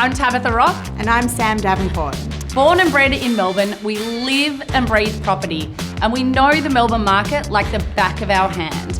I'm Tabitha Rock. And I'm Sam Davenport. Born and bred in Melbourne, we live and breathe property, and we know the Melbourne market like the back of our hand.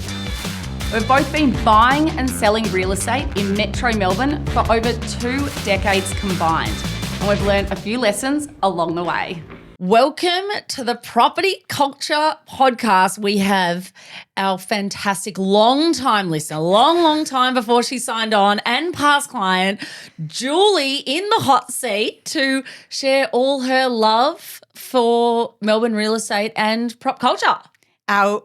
We've both been buying and selling real estate in Metro Melbourne for over 2 decades combined, and we've learned a few lessons along the way. Welcome to the Property Culture Podcast. We have our fantastic long-time listener, long time before she signed on, and past client, Julie, in the hot seat to share all her love for Melbourne real estate and prop culture. Our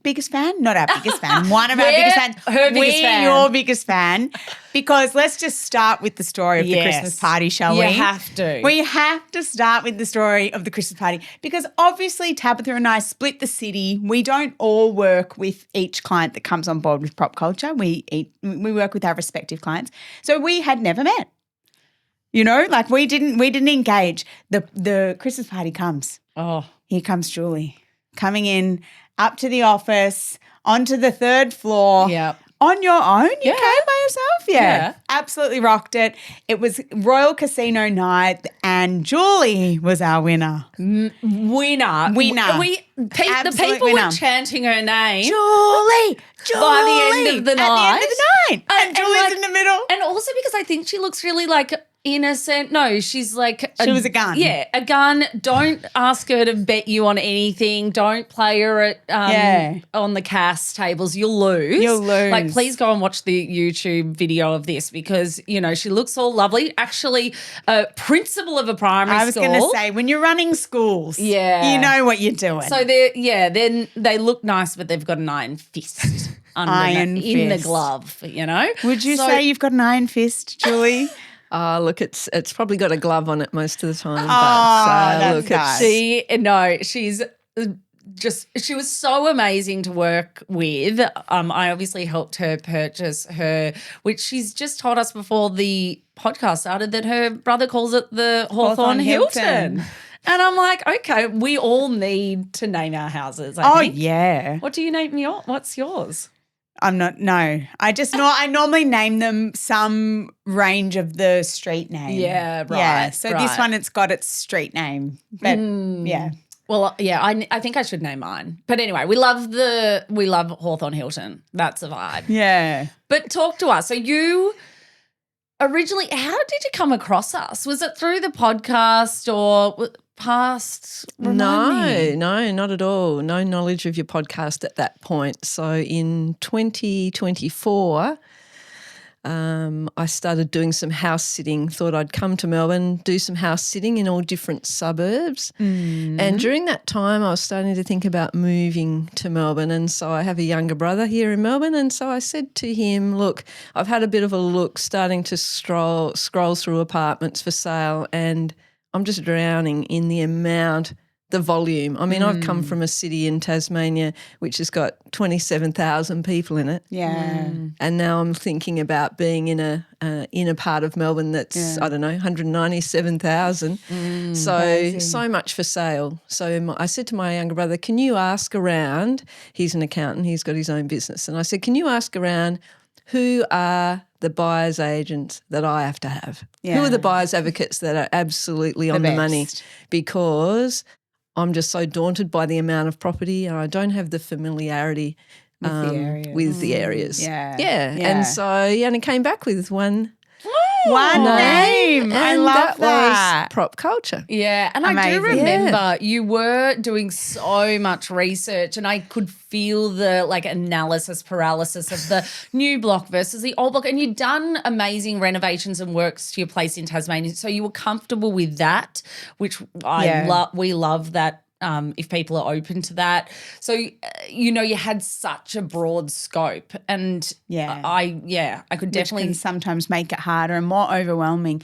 biggest fan? Not our biggest fan. One of our biggest fans. Her biggest fan. We're your biggest fan. Because let's just start with the story of the Christmas party, shall we? You have to. We have to start with the story of the Christmas party because obviously Tabitha and I split the city. We don't all work with each client that comes on board with prop culture. We work with our respective clients. So we had never met. You know, like we didn't engage. The Christmas party comes. Oh. Here comes Julie coming in up to the office, onto the 3rd floor. Yep. On your own? You came by yourself? Yeah. Absolutely rocked it. It was Royal Casino night and Julie was our winner. Winner. The people winner. were chanting her name. Julie! By the end of the night. At the end of the night. And Julie's in the middle. And also because I think she looks really like innocent. No, she's like she was a gun. Yeah, a gun. Don't ask her to bet you on anything. Don't play her at on the cast tables. You'll lose. Like, please go and watch the YouTube video of this because, you know, she looks all lovely. Actually, a principal of a primary school. I was going to say, when you're running schools, you know what you're doing. So then they look nice, but they've got an iron fist in the glove, you know. Would you say you've got an iron fist, Julie? Look, it's probably got a glove on it most of the time. That's nice. She was so amazing to work with. I obviously helped her purchase which she's just told us before the podcast started that her brother calls it the Hawthorne Hilton. And I'm like, okay, we all need to name our houses. I think. Yeah. What do you name what's yours? I normally name them some range of the street name. Yeah, right. Yeah, so this one, it's got its street name. But yeah. Well, yeah, I think I should name mine. But anyway, we love Hawthorne Hilton. That's a vibe. Yeah. But talk to us. So you originally, how did you come across us? Was it through the podcast or past? No, not at all. No knowledge of your podcast at that point. So in 2024, I started doing some house sitting, thought I'd come to Melbourne, do some house sitting in all different suburbs. And during that time I was starting to think about moving to Melbourne, and so I have a younger brother here in Melbourne, and so I said to him, look, I've had a bit of a look, starting to scroll through apartments for sale, and I'm just drowning in the volume. I mean, I've come from a city in Tasmania which has got 27,000 people in it. Yeah. And now I'm thinking about being in a part of Melbourne that's, 197,000. So much for sale. So I said to my younger brother, can you ask around? He's an accountant. He's got his own business. And I said, can you ask around who are the buyer's agents that I have to have? Yeah. Who are the buyer's advocates that are absolutely on the money? Because I'm just so daunted by the amount of property and I don't have the familiarity with the areas. Yeah. And so, and it came back with one name. I love that. Was prop culture. Yeah, and Amazing. I do remember you were doing so much research and I could feel the analysis paralysis of the new block versus the old block, and you'd done amazing renovations and works to your place in Tasmania, so you were comfortable with that, which we love that. If people are open to that. So, you had such a broad scope and I could definitely. Which can sometimes make it harder and more overwhelming.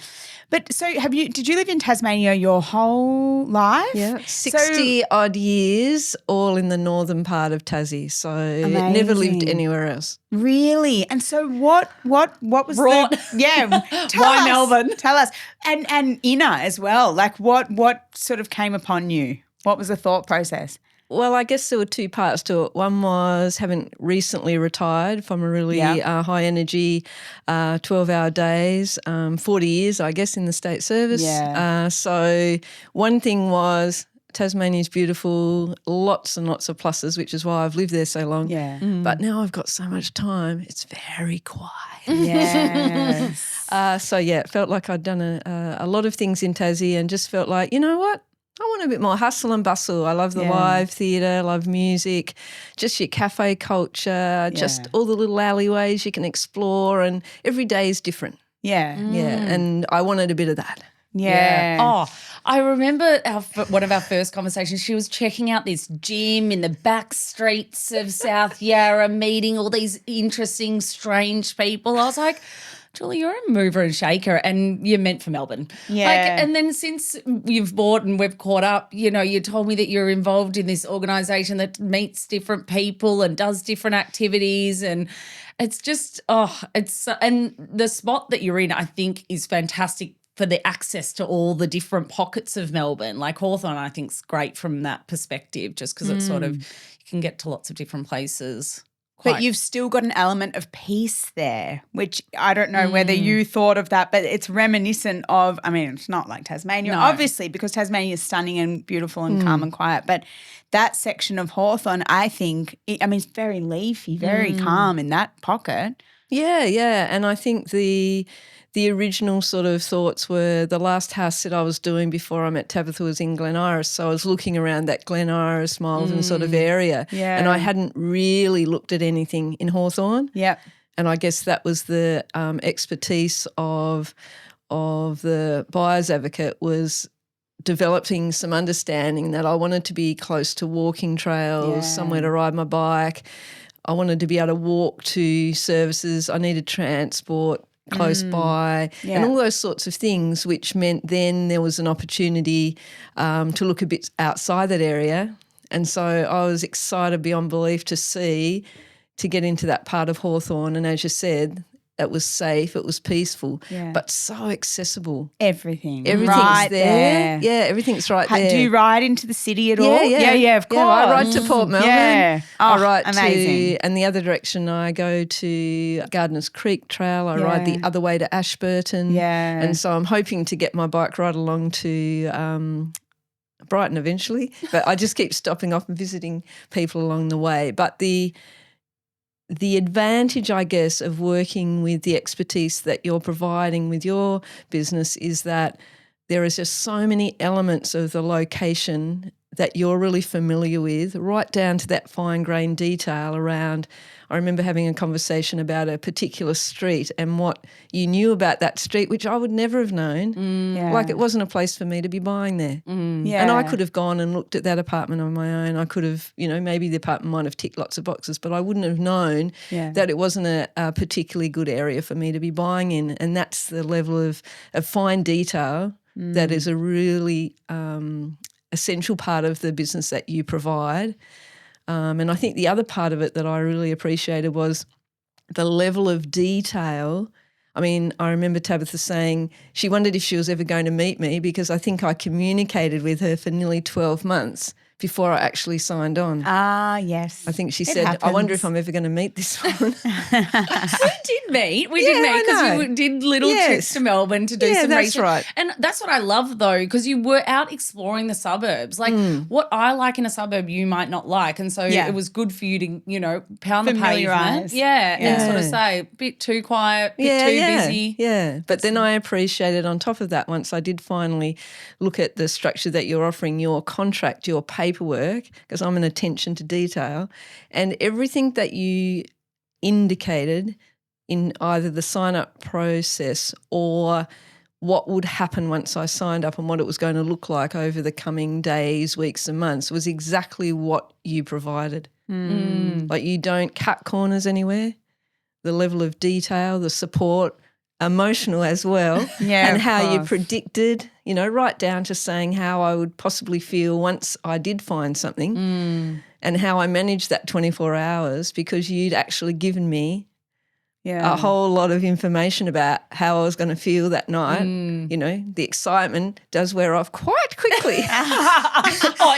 But so did you live in Tasmania your whole life? Yeah, 60 odd years, all in the northern part of Tassie. So never lived anywhere else. Really? And so what was Why Melbourne? Tell us. And inner as well. Like what sort of came upon you? What was the thought process? Well, I guess there were two parts to it. One was having recently retired from a really high energy 12-hour days, 40 years, I guess, in the state service. Yeah. So one thing was Tasmania's beautiful, lots and lots of pluses, which is why I've lived there so long. Yeah. But now I've got so much time, it's very quiet. Yes. It felt like I'd done a lot of things in Tassie and just felt like, you know what? I want a bit more hustle and bustle. I love the live theatre, love music, just your cafe culture, just all the little alleyways you can explore, and every day is different. Yeah. Yeah, and I wanted a bit of that. Yeah. Oh, I remember one of our first conversations. She was checking out this gym in the back streets of South Yarra, meeting all these interesting, strange people. I was like, Julie, you're a mover and shaker, and you're meant for Melbourne. Yeah. And then since you've bought and we've caught up, you know, you told me that you're involved in this organisation that meets different people and does different activities, and it's just, and the spot that you're in, I think, is fantastic for the access to all the different pockets of Melbourne. Like Hawthorn, I think, is great from that perspective, just because it's sort of, you can get to lots of different places. But you've still got an element of peace there, which I don't know whether you thought of that, but it's reminiscent of, I mean, it's not like Tasmania, obviously, because Tasmania is stunning and beautiful and calm and quiet, but that section of Hawthorn, I think, it's very leafy, very calm in that pocket. Yeah. And I think the original sort of thoughts were the last house that I was doing before I met Tabitha was in Glen Iris. So I was looking around that Glen Iris, Malvern sort of area. Yeah. And I hadn't really looked at anything in Hawthorn. Yeah. And I guess that was the expertise of the buyer's advocate, was developing some understanding that I wanted to be close to walking trails, somewhere to ride my bike. I wanted to be able to walk to services. I needed transport close by and all those sorts of things, which meant then there was an opportunity to look a bit outside that area. And so I was excited beyond belief to get into that part of Hawthorn. And as you said, it was safe, it was peaceful, but so accessible. Everything's right there. Yeah, everything's right there. Do you ride into the city at all? Yeah, of course. Yeah, I ride to Port Melbourne. Yeah. I ride amazing. and the other direction I go to Gardeners Creek Trail. I ride the other way to Ashburton. Yeah. And so I'm hoping to get my bike right along to Brighton eventually, but I just keep stopping off and visiting people along the way. But the advantage, I guess, of working with the expertise that you're providing with your business is that there is just so many elements of the location that you're really familiar with, right down to that fine-grained detail around. I remember having a conversation about a particular street and what you knew about that street, which I would never have known. Like it wasn't a place for me to be buying there. And I could have gone and looked at that apartment on my own. I could have, maybe the apartment might have ticked lots of boxes, but I wouldn't have known that it wasn't a particularly good area for me to be buying in. And that's the level of fine detail that is a really essential part of the business that you provide. And I think the other part of it that I really appreciated was the level of detail. I mean, I remember Tabitha saying she wondered if she was ever going to meet me because I think I communicated with her for nearly 12 months before I actually signed on. Ah, yes. I think she It said, happens. I wonder if I'm ever going to meet this one. We did meet I know. because we did little trips to Melbourne to do some that's research. right. And that's what I love though, because you were out exploring the suburbs. Like what I like in a suburb you might not like. And so it was good for you to, pound the pavement. Familiarise. And sort of say, bit too quiet, bit too busy. Yeah, but then I appreciated on top of that, once I did finally look at the structure that you're offering, your contract, your paperwork, because I'm an attention to detail, and everything that you indicated in either the sign-up process or what would happen once I signed up and what it was going to look like over the coming days, weeks and months was exactly what you provided. Like you don't cut corners anywhere. The level of detail, the support, emotional as well, and how you predicted, right down to saying how I would possibly feel once I did find something and how I managed that 24 hours because you'd actually given me Yeah. a whole lot of information about how I was going to feel that night. You know, the excitement does wear off quite quickly.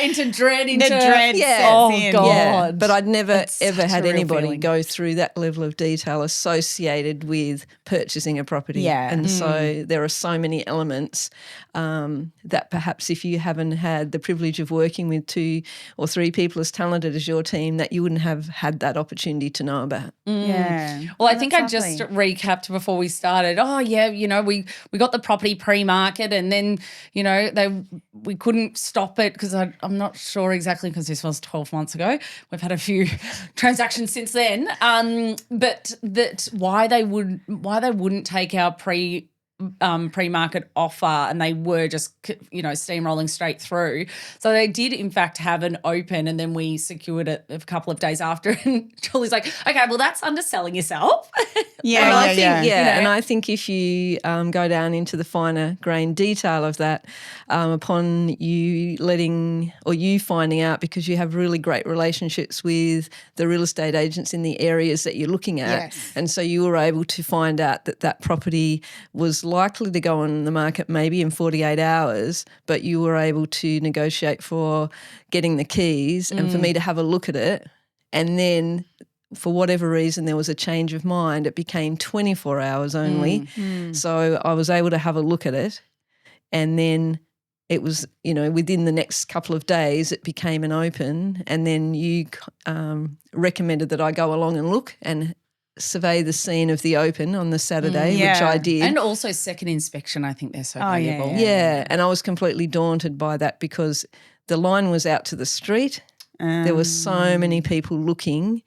Into dread, The dread Yeah. sets Oh, in. God. Yeah, but I'd never It's ever such had a real anybody feeling. go through that level of detail associated with purchasing a property. Yeah. And so there are so many elements that perhaps if you haven't had the privilege of working with 2 or 3 people as talented as your team, that you wouldn't have had that opportunity to know about. Yeah. Well, I Oh, think I that's just lovely. recapped before we started. Oh, yeah, you know, we got the property pre-market and then, you know, we couldn't stop it because I'm not sure exactly because this was 12 months ago. We've had a few transactions since then. But that why they wouldn't take our pre-market offer, and they were just, you know, steamrolling straight through. So they did in fact have an open, and then we secured it a couple of days after. And Julie's like, okay, well, that's underselling yourself. Yeah, Well, I yeah, think, yeah. You know? and I think if you go down into the finer grain detail of that, upon you finding out, because you have really great relationships with the real estate agents in the areas that you're looking at, Yes. and so you were able to find out that property was likely to go on the market maybe in 48 hours, but you were able to negotiate for getting the keys and for me to have a look at it, and then for whatever reason there was a change of mind, it became 24 hours only. So I was able to have a look at it, and then it was, you know, within the next couple of days it became an open, and then you recommended that I go along and look and survey the scene of the open on the Saturday, which Yeah. I did. And also second inspection, I think they're so Oh, yeah, valuable. Yeah, and I was completely daunted by that because the line was out to the street. There were so many people looking,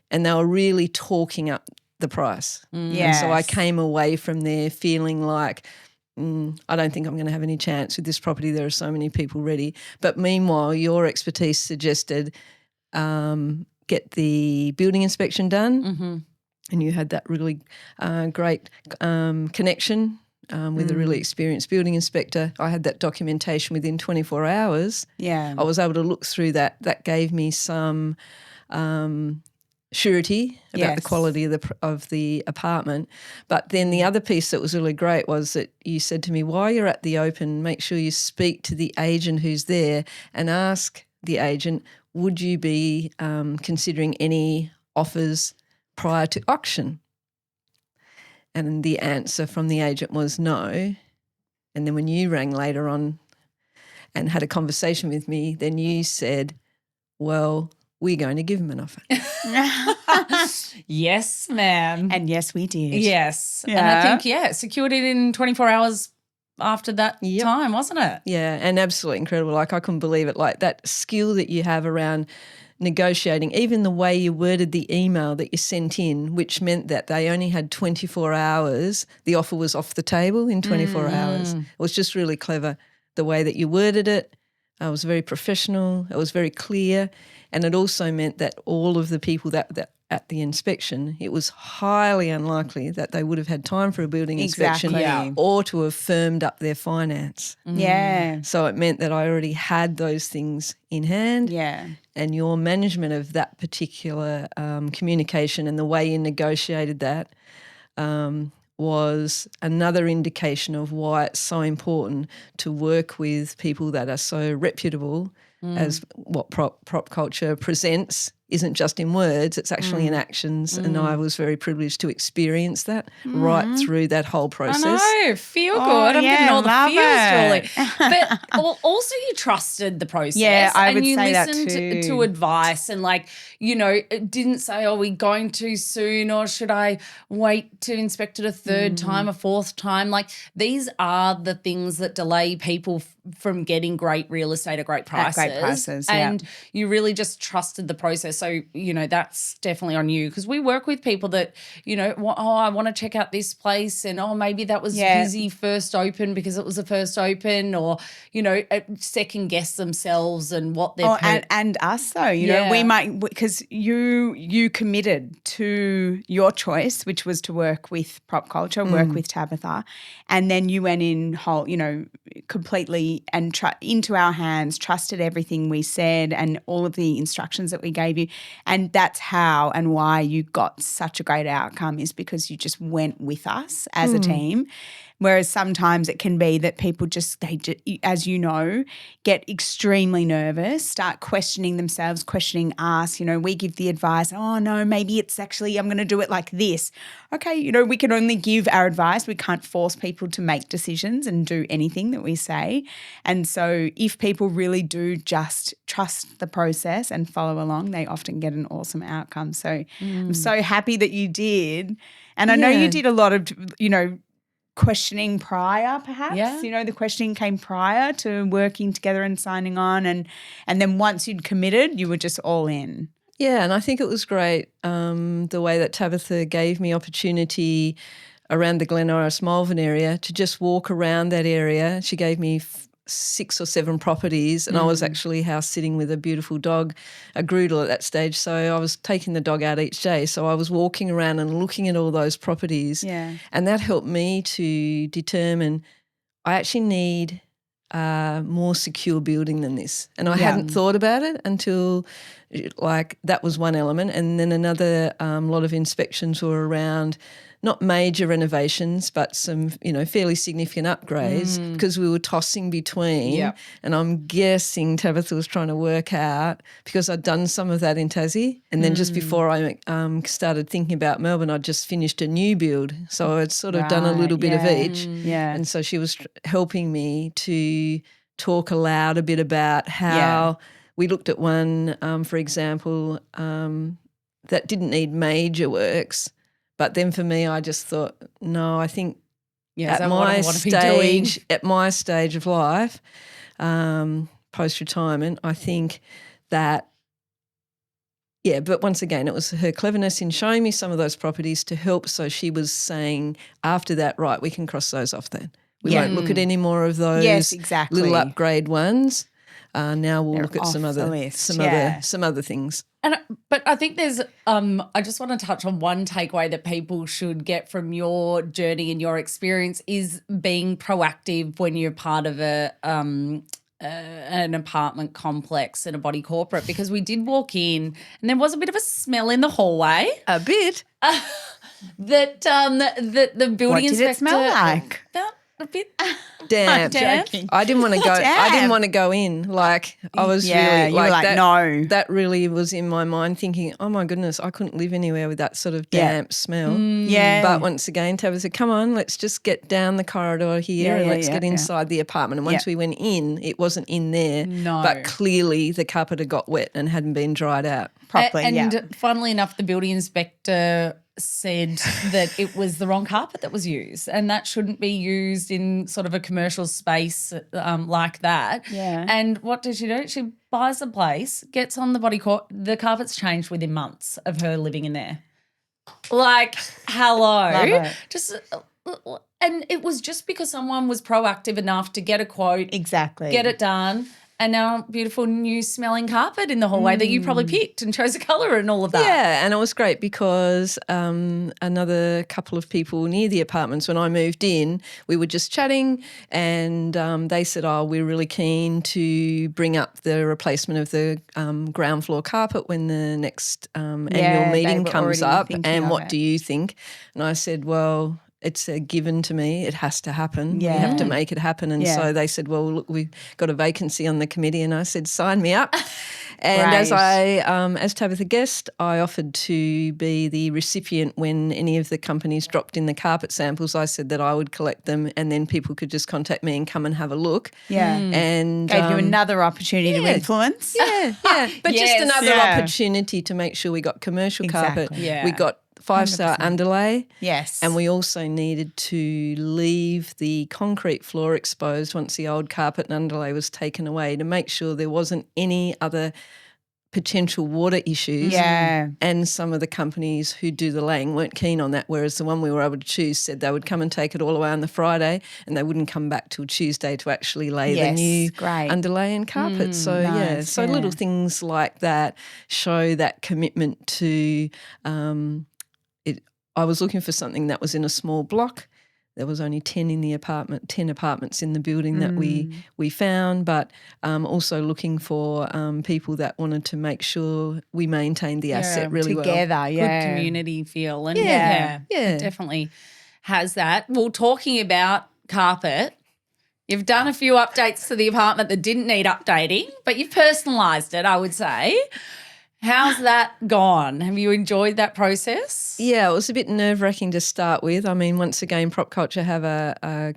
and they were really talking up the price. And so I Yes. came away from there feeling like, I don't think I'm going to have any chance with this property. There are so many people ready. But meanwhile, your expertise suggested get the building inspection done, and you had that really great connection with a really experienced building inspector. I had that documentation within 24 hours. Yeah. I was able to look through that. That gave me some surety about the Yes. quality of the apartment. But then the other piece that was really great was that you said to me, while you're at the open, make sure you speak to the agent who's there and ask the agent, would you be considering any offers prior to auction? And the answer from the agent was no. And then when you rang later on and had a conversation with me, then you said, well, we're going to give him an offer. Yes, ma'am. And yes, we did. yes. And I Yeah. think, secured it in 24 hours after that time, wasn't it? Yeah, and absolutely incredible. Like, I couldn't believe it. Like, that skill that you have around negotiating, even the way you worded the email that you sent in, which meant that they only had 24 hours. The offer was off the table in 24 hours. It was just really clever, the way that you worded it. It was very professional. It was very clear. And it also meant that all of the people that at the inspection, it was highly unlikely that they would have had time for a building inspection Exactly. or to have firmed up their finance. Yeah. So it meant that I already had those things in hand. Yeah. And your management of that particular communication and the way you negotiated that was another indication of why it's so important to work with people that are so reputable, as what prop culture presents isn't just in words, it's actually in actions. And I was very privileged to experience that right through that whole process. I know, feel good. Oh, I'm yeah, getting all the love it. feels, Julie. But also you trusted the process. Yeah, I would and you say that listened too. to advice and, like, you know, it didn't say, are we going too soon or should I wait to inspect it a third time, a fourth time? Like, these are the things that delay people from getting great real estate at great prices. great prices, yeah. And you really just trusted the process. So, you know, that's definitely on you, because we work with people that, you know, I want to check out this place, and maybe that was busy first open because it was the first open, or, you know, second guess themselves and what they're and us though, you know, we might, because you committed to your choice, which was to work with Prop Culture, work with Tabitha, and then you went in whole, you know, completely and into our hands, trusted everything we said and all of the instructions that we gave you. and that's how and why you got such a great outcome, is because you just went with us as a team. Whereas sometimes it can be that people as you know, get extremely nervous, start questioning themselves, questioning us. You know, we give the advice, oh, no, maybe it's actually I'm going to do it like this. Okay, you know, we can only give our advice. We can't force people to make decisions and do anything that we say. And so if people really do just trust the process and follow along, they often get an awesome outcome. So I'm so happy that you did. And I know you did a lot of, you know, questioning prior, perhaps. Yeah. You know, the questioning came prior to working together and signing on, and then once you'd committed, you were just all in. Yeah, and I think it was great the way that Tabitha gave me opportunity around the Glen Iris Malvern area to just walk around that area. She gave me 6 or 7 properties, and I was actually house sitting with a beautiful dog, a Groodle at that stage. So I was taking the dog out each day. So I was walking around and looking at all those properties. Yeah. And that helped me to determine I actually need more secure building than this. And I hadn't thought about it until that was one element. And then another lot of inspections were around not major renovations, but some, you know, fairly significant upgrades because we were tossing between. And I'm guessing Tabitha was trying to work out, because I'd done some of that in Tassie, and then just before I started thinking about Melbourne, I'd just finished a new build. So I'd sort of done a little bit of each. And so she was helping me to talk aloud a bit about how we looked at one, for example, that didn't need major works. But then for me, I just thought, no, I think at my stage of life, post-retirement, I think that, but once again, it was her cleverness in showing me some of those properties to help. So she was saying after that, right, we can cross those off then. We won't look at any more of those little upgrade ones. Now we'll look at some other things. But I think there's I just want to touch on one takeaway that people should get from your journey and your experience is being proactive when you're part of an apartment complex and a body corporate, because we did walk in and there was a bit of a smell in the hallway. A bit. That the building What did inspector it smell like? felt a bit damp. I didn't want to go. I didn't want to go in. Like I was really you were like that, no. That really was in my mind, thinking, oh my goodness, I couldn't live anywhere with that sort of damp smell. But once again, Tabitha said, come on, let's just get down the corridor here and let's get inside the apartment. And once we went in, it wasn't in there. No. But clearly the carpet had got wet and hadn't been dried out properly. And funnily enough, the building inspector said that it was the wrong carpet that was used, and that shouldn't be used in sort of a commercial space like that. Yeah. And what does she do? She buys a place, gets on the carpet's changed within months of her living in there. Like, hello. Love it. Just and it was just because someone was proactive enough to get a quote, get it done. And now beautiful new smelling carpet in the hallway that you probably picked and chose a colour and all of that. Yeah, and it was great because another couple of people near the apartments, when I moved in, we were just chatting and they said, oh, we're really keen to bring up the replacement of the ground floor carpet when the next annual meeting comes up, and what do you think? And I said, well, it's a given to me. It has to happen. We have to make it happen. And so they said, well, look, we've got a vacancy on the committee. And I said, sign me up. And as Tabitha guessed, I offered to be the recipient when any of the companies dropped in the carpet samples. I said that I would collect them and then people could just contact me and come and have a look. Yeah. And gave you another opportunity to influence. Yeah. But just another opportunity to make sure we got commercial carpet. Yeah. We got 5-star underlay. Yes. And we also needed to leave the concrete floor exposed once the old carpet and underlay was taken away to make sure there wasn't any other potential water issues. Yeah. And some of the companies who do the laying weren't keen on that, whereas the one we were able to choose said they would come and take it all away on the Friday and they wouldn't come back till Tuesday to actually lay the new underlay and carpet. So, so little things like that show that commitment to I was looking for something that was in a small block there was only 10 apartments in the building that we found, but also looking for people that wanted to make sure we maintained the asset really together, well. Good community feel. And Yeah. it definitely has that. Well, talking about carpet, you've done a few updates to the apartment that didn't need updating, but you've personalised it, I would say. How's that gone? Have you enjoyed that process? Yeah, it was a bit nerve-wracking to start with. I mean, once again, Prop Culture have a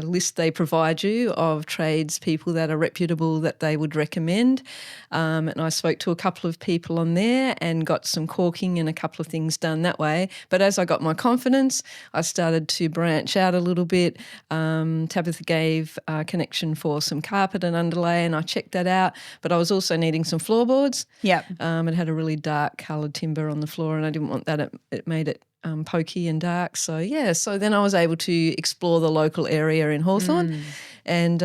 list they provide you of tradespeople that are reputable that they would recommend. And I spoke to a couple of people on there and got some caulking and a couple of things done that way. But as I got my confidence, I started to branch out a little bit. Tabitha gave a connection for some carpet and underlay, and I checked that out. But I was also needing some floorboards. Yep. It had a really dark coloured timber on the floor, and I didn't want that. It made it pokey and dark. So then I was able to explore the local area in Hawthorn and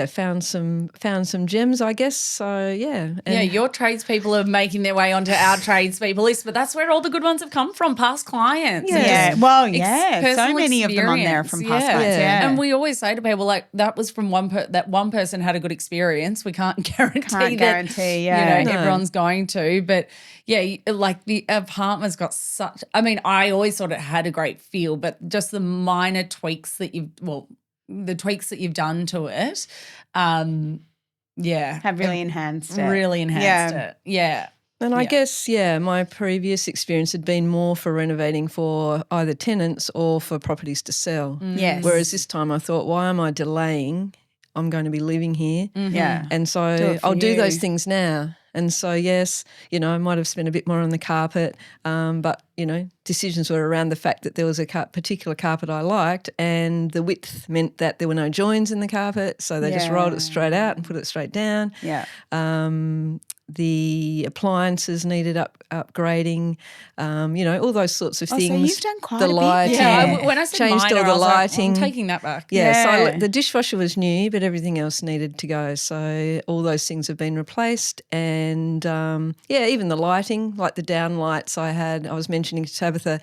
found some gems, I guess. So your tradespeople are making their way onto our tradespeople list, but that's where all the good ones have come from, past clients. So many of them on there from past clients. Yeah. And we always say to people, like, that was from that one person had a good experience. We can't guarantee everyone's going to, but like the apartment's got such, I mean, I always thought it had a great feel, but just the minor tweaks that the tweaks that you've done to it, have really enhanced it. Really enhanced it. Yeah. And I guess, my previous experience had been more for renovating for either tenants or for properties to sell. Yes. Whereas this time I thought, why am I delaying? I'm going to be living here. Yeah. And so I'll do those things now. And so, yes, I might have spent a bit more on the carpet, but, decisions were around the fact that there was a particular carpet I liked, and the width meant that there were no joins in the carpet, so they just rolled it straight out and put it straight down. Yeah. The appliances needed upgrading, all those sorts of things. So you've done quite the a bit. lighting. Yeah, when I said changed minor, all the I was like, lighting. I'm taking that back. Yeah, so the dishwasher was new, but everything else needed to go. So all those things have been replaced, and even the lighting, like the down lights I was mentioning to Tabitha,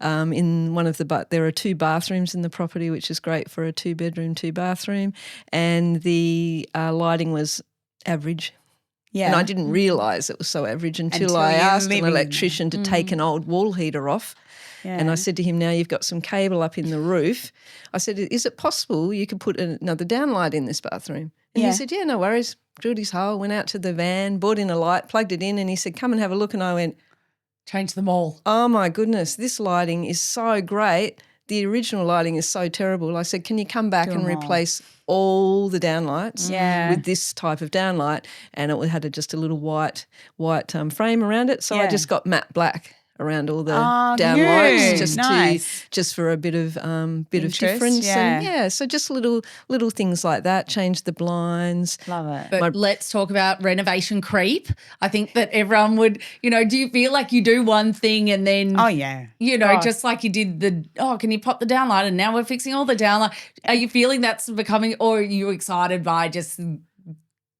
in one of there are 2 bathrooms in the property, which is great for a 2-bedroom, 2-bathroom, and the lighting was average. Yeah. And I didn't realise it was so average until I asked an electrician to take an old wall heater off. Yeah. And I said to him, now you've got some cable up in the roof. I said, is it possible you could put another downlight in this bathroom? And he said, yeah, no worries. Drilled his hole, went out to the van, bought in a light, plugged it in, and he said, come and have a look. And I went, change them all. Oh, my goodness, this lighting is so great. The original lighting is so terrible. I said, can you come back and replace all the downlights with this type of downlight? And it had just a little white frame around it. So I just got matte black around all the downlights just for a bit of difference. Yeah. And so just little things like that. Change the blinds. Love it. But let's talk about renovation creep. I think that everyone would, do you feel like you do one thing and then just like you did can you pop the downlight and now we're fixing all the downlight. Are you feeling that's becoming, or are you excited by just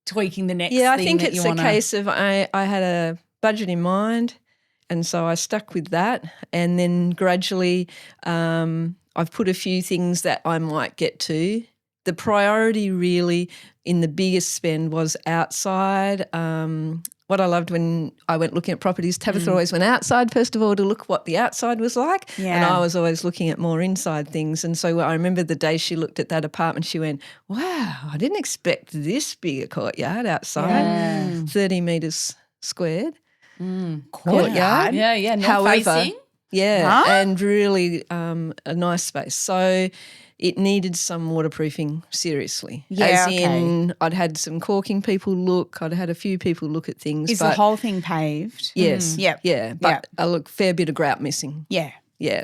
tweaking the next thing? Yeah, I think it's a case of I had a budget in mind. And so I stuck with that, and then gradually I've put a few things that I might get to. The priority really in the biggest spend was outside. What I loved when I went looking at properties, Tabitha always went outside first of all to look what the outside was like, and I was always looking at more inside things. And so I remember the day she looked at that apartment, she went, wow, I didn't expect this big a courtyard outside, 30 metres squared. Courtyard. Yeah, not facing. Yeah, and really a nice space. So it needed some waterproofing, seriously. I'd had some caulking people look. I'd had a few people look at things. Is the whole thing paved? Yes. Yeah, but a fair bit of grout missing. Yeah,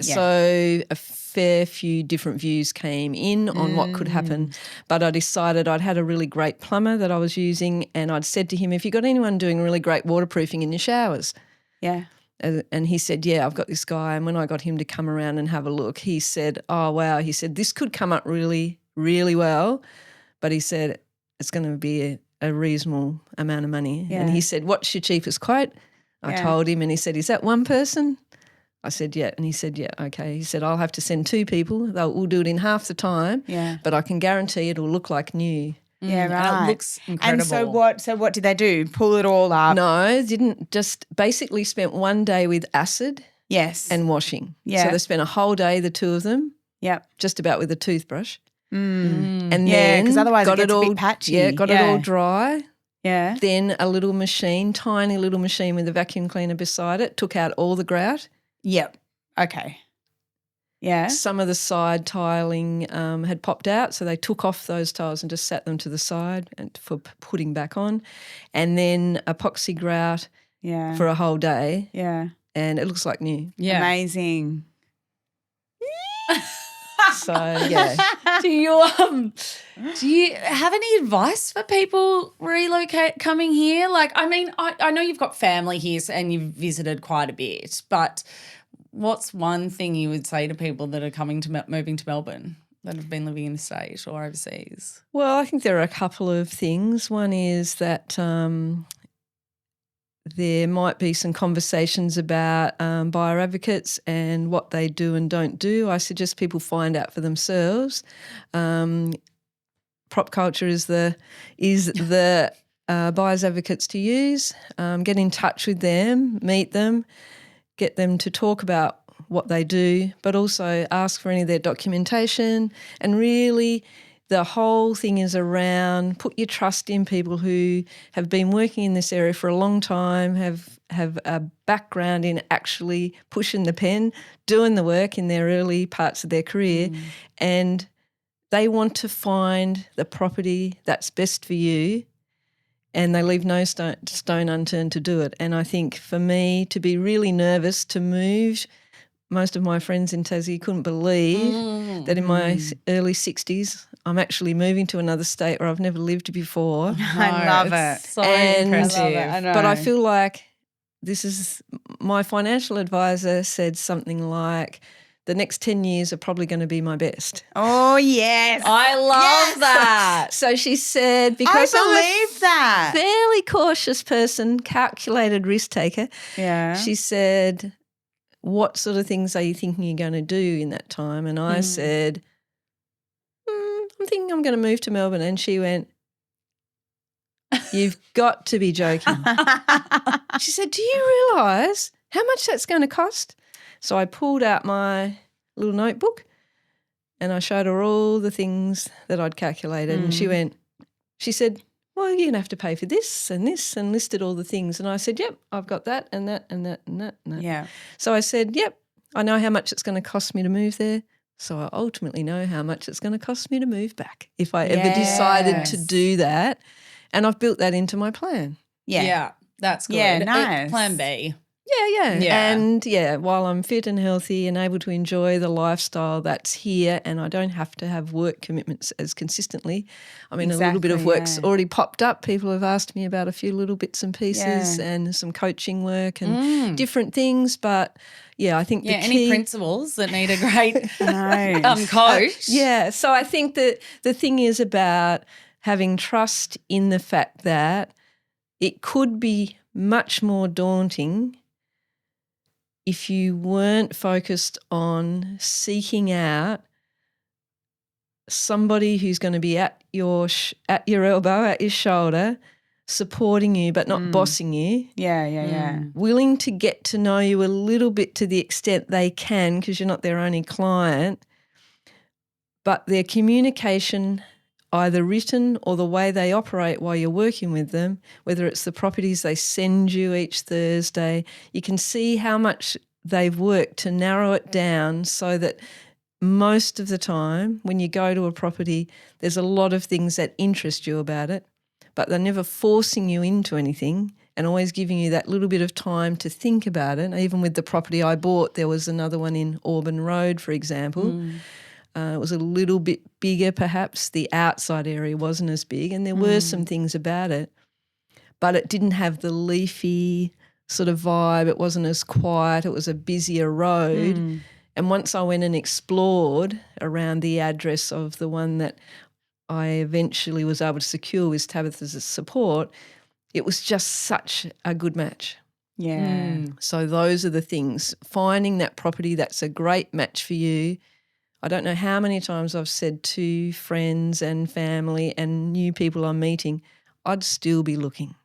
so a fair few different views came in on what could happen. But I decided I'd had a really great plumber that I was using, and I'd said to him, have you got anyone doing really great waterproofing in your showers? Yeah. And he said, yeah, I've got this guy. And when I got him to come around and have a look, he said, oh, wow. He said, this could come up really, really well. But he said, it's going to be a reasonable amount of money. Yeah. And he said, what's your cheapest quote? I told him, and he said, is that one person? I said, yeah. And he said, yeah, okay. He said, I'll have to send 2 people. We'll do it in half the time. Yeah. But I can guarantee it'll look like new. Yeah, right. And it looks incredible. And so what did they do? Pull it all up? No, didn't. Just basically spent one day with acid Yes. and washing. Yeah. So they spent a whole day, the 2 of them, Yep. just about with a toothbrush. Mm. And Yeah, then 'cause otherwise it got gets a all bit patchy. Yeah, got it Yeah. all dry. Yeah. Then a little machine, tiny little machine with a vacuum cleaner beside it, took out all the grout. Yep. Okay. Yeah. Some of the side tiling had popped out, so they took off those tiles and just sat them to the side and for putting back on. And then epoxy grout Yeah. for a whole day, Yeah. and it looks like new. Yeah. Amazing. So, yeah. Do you have any advice for people coming here? Like, I mean, I know you've got family here and you've visited quite a bit, but what's one thing you would say to people that are moving to Melbourne that have been living in the state or overseas? Well, I think there are a couple of things. One is that there might be some conversations about buyer advocates and what they do and don't do. I suggest people find out for themselves. Prop culture is the buyers advocates to use. Get in touch with them, meet them, get them to talk about what they do, but also ask for any of their documentation. And really, the whole thing is around put your trust in people who have been working in this area for a long time, have a background in actually pushing the pen, doing the work in their early parts of their career, and they want to find the property that's best for you, and they leave no stone unturned to do it. And I think for me to be really nervous to move, most of my friends in Tassie couldn't believe that in my early 60s I'm actually moving to another state where I've never lived before. I love it. So And- impressive. I love it. I know. But I feel like this is my financial advisor said something like the next 10 years are probably going to be my best. Oh, yes. I love that. So she said, because I I'm a believe that. fairly cautious person, calculated risk taker, Yeah. she said, what sort of things are you thinking you're going to do in that time? And I said, I'm thinking I'm going to move to Melbourne. And she went, you've got to be joking. She said, do you realise how much that's going to cost? So I pulled out my little notebook and I showed her all the things that I'd calculated. And she said, well, you're going to have to pay for this, and listed all the things. And I said, yep, I've got that and that and that and that and that. Yeah. So I said, yep, I know how much it's going to cost me to move there. So I ultimately know how much it's going to cost me to move back if I ever decided to Yes. do that. And I've built that into my plan. Yeah. That's good. Yeah, nice. Plan B. Yeah. Yeah. And while I'm fit and healthy and able to enjoy the lifestyle that's here, and I don't have to have work commitments as consistently. I mean, a little bit of Exactly, work's yeah. already popped up. People have asked me about a few little bits and pieces and some coaching work and different things. But I think the Any key, principals that need a great No. coach? so I think that the thing is about having trust in the fact that it could be much more daunting if you weren't focused on seeking out somebody who's going to be at your elbow, at your shoulder, supporting you but not bossing you, Yeah. willing to get to know you a little bit to the extent they can because you're not their only client, but their communication, either written or the way they operate while you're working with them, whether it's the properties they send you each Thursday, you can see how much they've worked to narrow it down so that most of the time when you go to a property, there's a lot of things that interest you about it, but they're never forcing you into anything and always giving you that little bit of time to think about it. Even with the property I bought, there was another one in Auburn Road, for example. It was a little bit bigger perhaps. The outside area wasn't as big and there were some things about it, but it didn't have the leafy sort of vibe. It wasn't as quiet. It was a busier road. And once I went and explored around the address of the one that I eventually was able to secure with Tabitha's support, it was just such a good match. Yeah. So those are the things. Finding that property that's a great match for you. I don't know how many times I've said to friends and family and new people I'm meeting, I'd still be looking.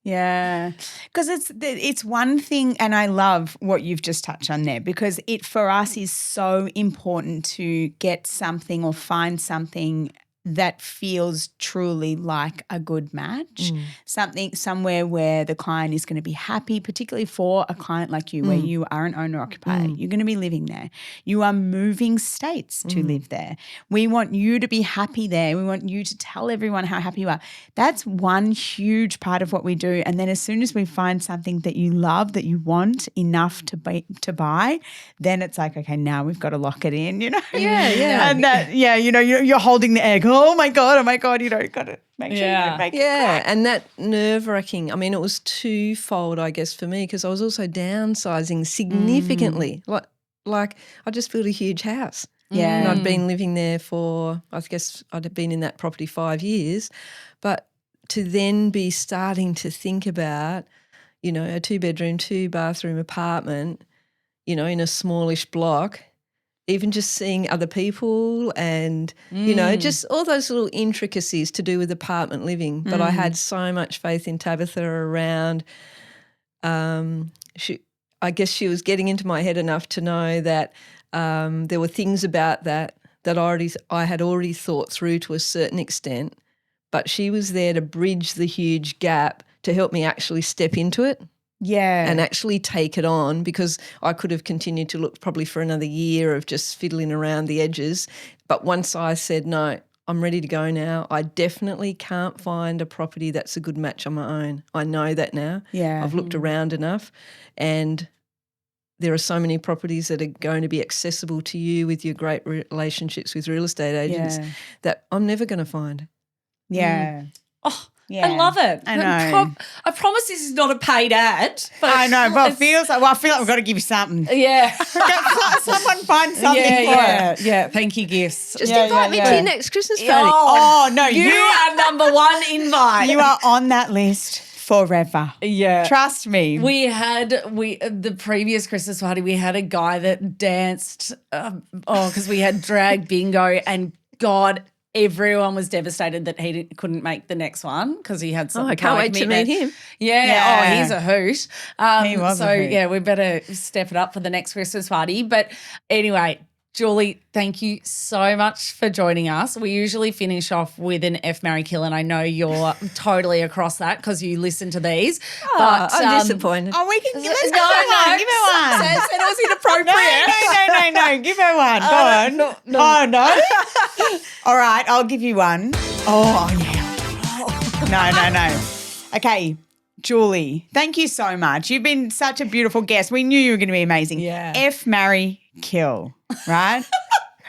Yeah, because it's one thing, and I love what you've just touched on there, because it for us is so important to get something or find something that feels truly like a good match, something somewhere where the client is going to be happy, particularly for a client like you where you are an owner-occupier. You're going to be living there. You are moving states to live there. We want you to be happy there. We want you to tell everyone how happy you are. That's one huge part of what we do. And then as soon as we find something that you love, that you want enough to buy, then it's like, okay, now we've got to lock it in, you know? Yeah. And that, you know, you're holding the egg. Oh my God, you know, you've got to make sure you make it crack. And that nerve-wracking, I mean, it was twofold, I guess, for me, because I was also downsizing significantly. Like I just built a huge house. Yeah. And I'd been living there for, I guess I'd been in that property 5 years. But to then be starting to think about, you know, a 2-bedroom, 2-bathroom apartment, you know, in a smallish block, even just seeing other people and, you know, just all those little intricacies to do with apartment living. But I had so much faith in Tabitha around I guess she was getting into my head enough to know that there were things about that I had already thought through to a certain extent, but she was there to bridge the huge gap to help me actually step into it. Yeah. And actually take it on, because I could have continued to look probably for another year of just fiddling around the edges. But once I said, no, I'm ready to go now, I definitely can't find a property that's a good match on my own. I know that now. Yeah. I've looked around enough, and there are so many properties that are going to be accessible to you with your great relationships with real estate agents that I'm never going to find. Yeah. Oh, Yeah. I love it. I know. I promise this is not a paid ad. But I know, but it feels like, I feel like we've got to give you something. Yeah. Someone find something yeah, for it. yeah. Thank you, gifts. Just invite me to your next Christmas party. Oh, no, you are number one invite. You are on that list forever. Yeah. Trust me. The previous Christmas party, we had a guy that danced, because we had drag bingo, and God, everyone was devastated that he couldn't make the next one because he had something. I can't wait to meet him. Yeah. Oh, he's a hoot. He was so a hoot. yeah, we better step it up for the next Christmas party. But anyway, Julie, thank you so much for joining us. We usually finish off with an F, marry, kill, and I know you're totally across that because you listen to these. But I'm disappointed. Oh, we can let's give no, her one. Give her one. Said it was inappropriate. No. Give her one. Go on. no. Oh, no. All right, I'll give you one. Oh, yeah. No. Okay, Julie, thank you so much. You've been such a beautiful guest. We knew you were going to be amazing. Yeah. F, marry, kill, right?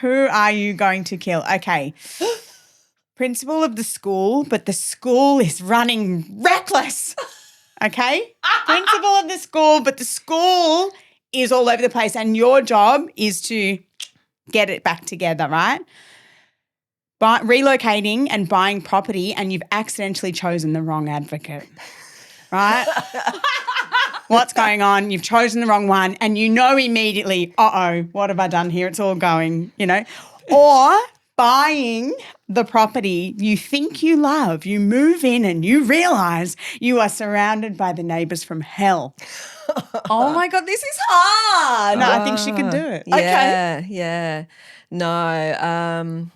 Who are you going to kill? Okay. Principal of the school, but the school is running reckless. Okay? Principal of the school, but the school is all over the place, and your job is to get it back together, right? Relocating and buying property, and you've accidentally chosen the wrong advocate, right? What's going on? You've chosen the wrong one, and you know immediately, what have I done here? It's all going, you know. Or buying the property you think you love, you move in and you realise you are surrounded by the neighbours from hell. Oh, my God, this is hard. No, I think she can do it. Yeah. No,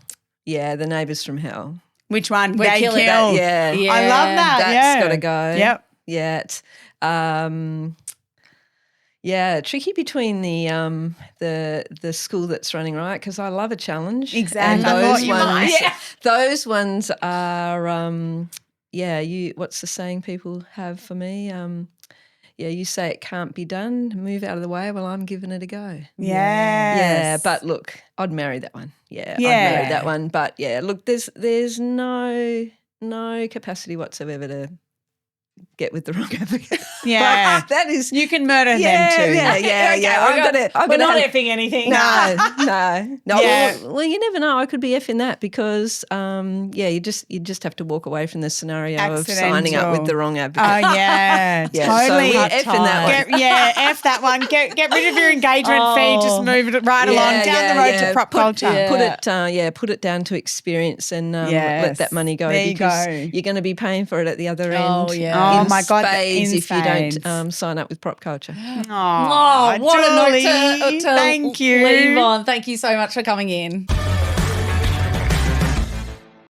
the neighbours from hell. Which one? We're They killing kill. it. Yeah. Yeah. I love that. That's got to go. Yep. Yeah. Tricky between the school that's running, right? Because I love a challenge. Exactly. And I thought those you ones, might. Yeah. those ones are what's the saying people have for me? You say it can't be done, move out of the way. Well, I'm giving it a go. Yes. Yeah, but look, I'd marry that one. Yeah, I'd marry that one. But yeah, look, there's no capacity whatsoever get with the wrong advocate. Yeah. That is. You can murder them too. Yeah. We're not effing anything. No. Yeah. Well, you never know. I could be effing that because, you just have to walk away from the scenario of signing up with the wrong advocate. Oh, yeah. Yeah, Totally. so we're effing that one. F that one. Get rid of your engagement fee. Just move it right along down the road to prop culture. Put it down to experience and Yes. let that money go There you because go. you're going to be paying for it at the other end. Oh, yeah. in Oh, my God, spades in if you spades. don't sign up with prop culture. Oh, What a note Julie, to thank you. leave on. Thank you so much for coming in.